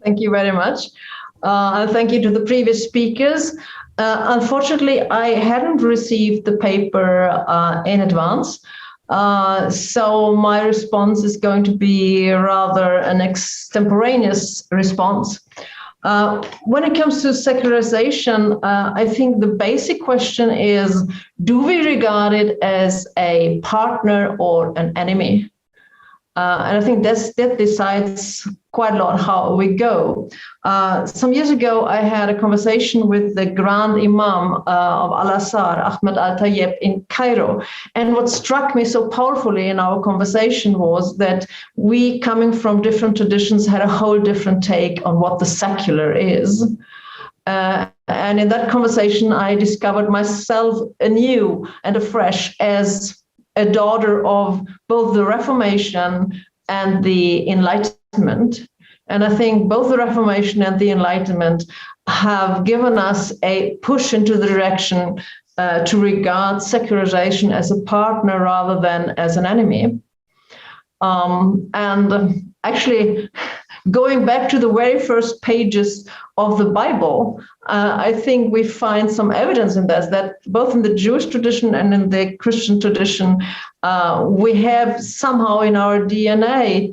Thank you very much. And thank you to the previous speakers. Unfortunately, I hadn't received the paper in advance. So my response is going to be rather an extemporaneous response. When it comes to secularization, I think the basic question is, do we regard it as a partner or an enemy? And I think that decides quite a lot how we go. Some years ago, I had a conversation with the Grand Imam of Al-Azhar, Ahmed Al-Tayyib, in Cairo. And what struck me so powerfully in our conversation was that we, coming from different traditions, had a whole different take on what the secular is. And in that conversation, I discovered myself anew and afresh as a daughter of both the Reformation and the Enlightenment. And I think both the Reformation and the Enlightenment have given us a push into the direction to regard secularization as a partner rather than as an enemy. And actually, going back to the very first pages of the Bible, I think we find some evidence in that both in the Jewish tradition and in the Christian tradition, we have somehow in our DNA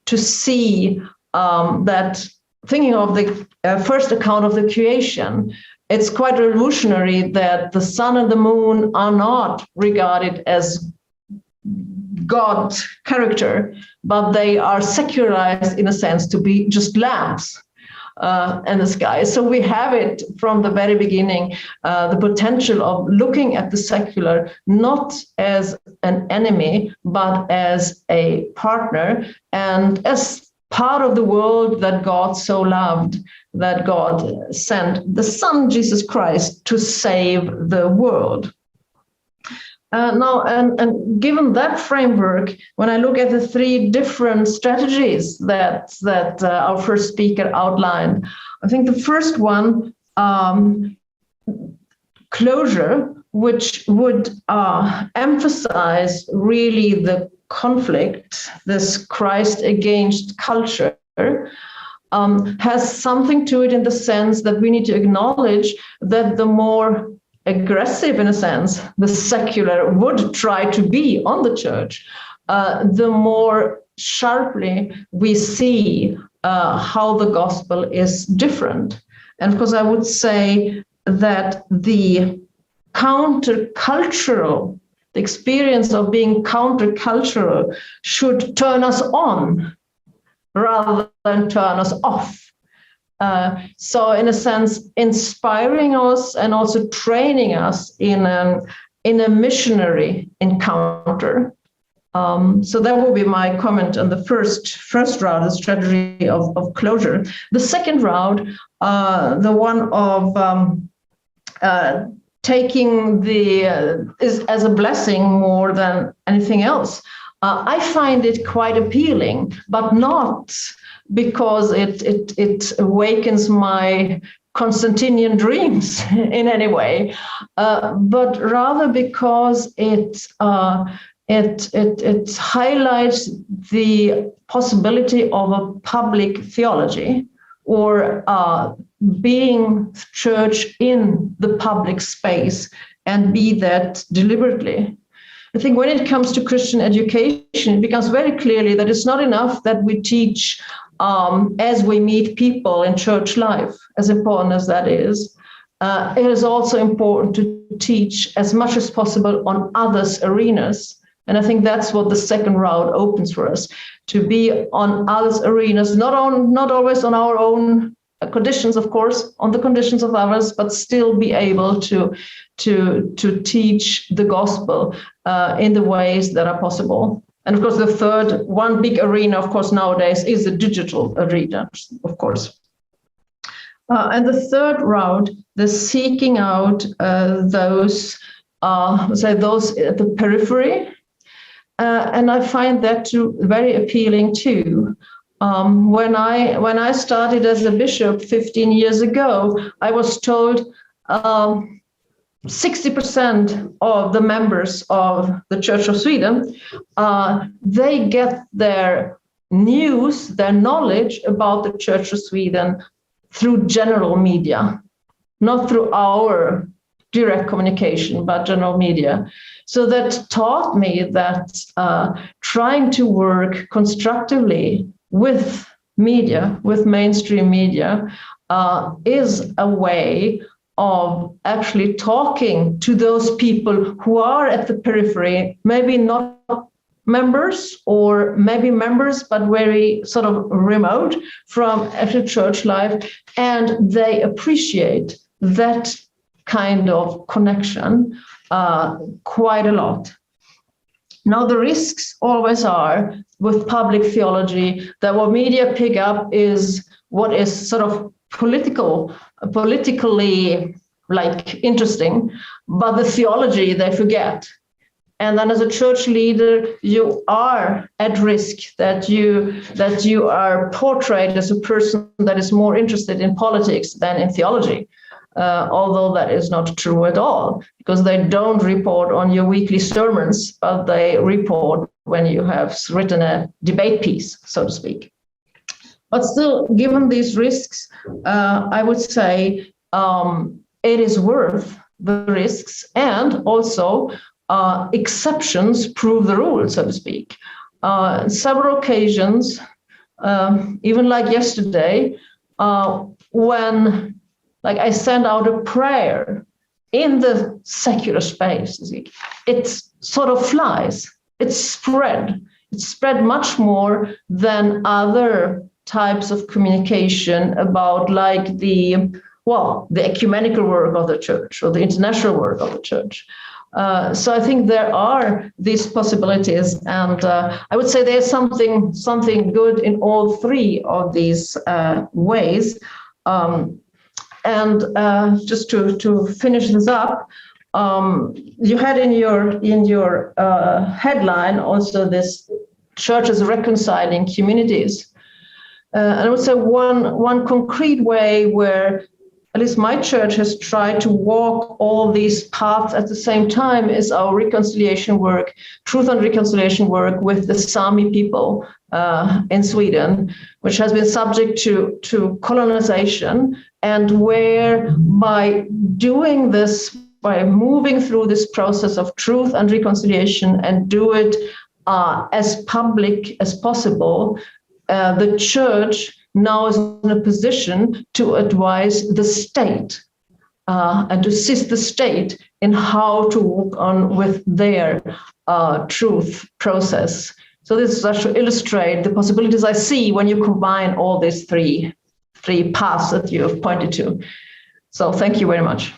to see that, thinking of the first account of the creation, it's quite revolutionary that the sun and the moon are not regarded as God's character, but they are secularized in a sense to be just lamps in the sky. So we have it from the very beginning, the potential of looking at the secular not as an enemy, but as a partner and as part of the world that God so loved, that God sent the Son, Jesus Christ, to save the world. Now, and given that framework, when I look at the three different strategies that our first speaker outlined, I think the first one, closure, which would emphasize really the conflict, this Christ against culture, has something to it in the sense that we need to acknowledge that the more aggressive, in a sense, the secular would try to be on the church, the more sharply we see how the gospel is different. And of course, I would say that the countercultural, the experience of being countercultural should turn us on rather than turn us off. So in a sense, inspiring us and also training us in a missionary encounter. So that will be my comment on the first route, the strategy of closure. The second route, the one of taking is as a blessing more than anything else. I find it quite appealing, but not because it awakens my Constantinian dreams in any way, but rather because it highlights the possibility of a public theology, or being church in the public space, and be that deliberately. I think when it comes to Christian education, it becomes very clearly that it's not enough that we teach as we meet people in church life, as important as that is. It is also important to teach as much as possible on others' arenas. And I think that's what the second route opens for us, to be on others' arenas, not always on our own conditions, of course, on the conditions of others, but still be able to teach the gospel in the ways that are possible. And of course, the third, one big arena, of course, nowadays is the digital arena, of course. And the third route, the seeking out those at the periphery. And I find that very appealing too. When I started as a bishop 15 years ago, I was told, 60% of the members of the Church of Sweden, they get their news, their knowledge about the Church of Sweden through general media, not through our direct communication, but general media. So that taught me that trying to work constructively with media, with mainstream media, is a way of actually talking to those people who are at the periphery, maybe not members or maybe members, but very sort of remote from actual church life, and they appreciate that kind of connection quite a lot. Now, the risks always are with public theology that what media pick up is what is sort of politically like interesting, but the theology they forget. And then as a church leader, you are at risk that you are portrayed as a person that is more interested in politics than in theology. Although that is not true at all, because they don't report on your weekly sermons, but they report when you have written a debate piece, so to speak. But still, given these risks, I would say it is worth the risks, and also exceptions prove the rule, so to speak. Several occasions, even like yesterday, when I send out a prayer in the secular space, it sort of flies. It's spread much more than other types of communication about the ecumenical work of the church or the international work of the church. So I think there are these possibilities, and I would say there's something good in all three of these ways. And just to finish this up, you had in your headline also this churches reconciling communities. And I would say one concrete way where at least my church has tried to walk all these paths at the same time is our reconciliation work, truth and reconciliation work with the Sami people in Sweden, which has been subject to colonization, and where by doing this, by moving through this process of truth and reconciliation and do it as public as possible, the church now is in a position to advise the state and to assist the state in how to walk on with their truth process. So this is actually illustrate the possibilities I see when you combine all these three paths that you have pointed to. So thank you very much.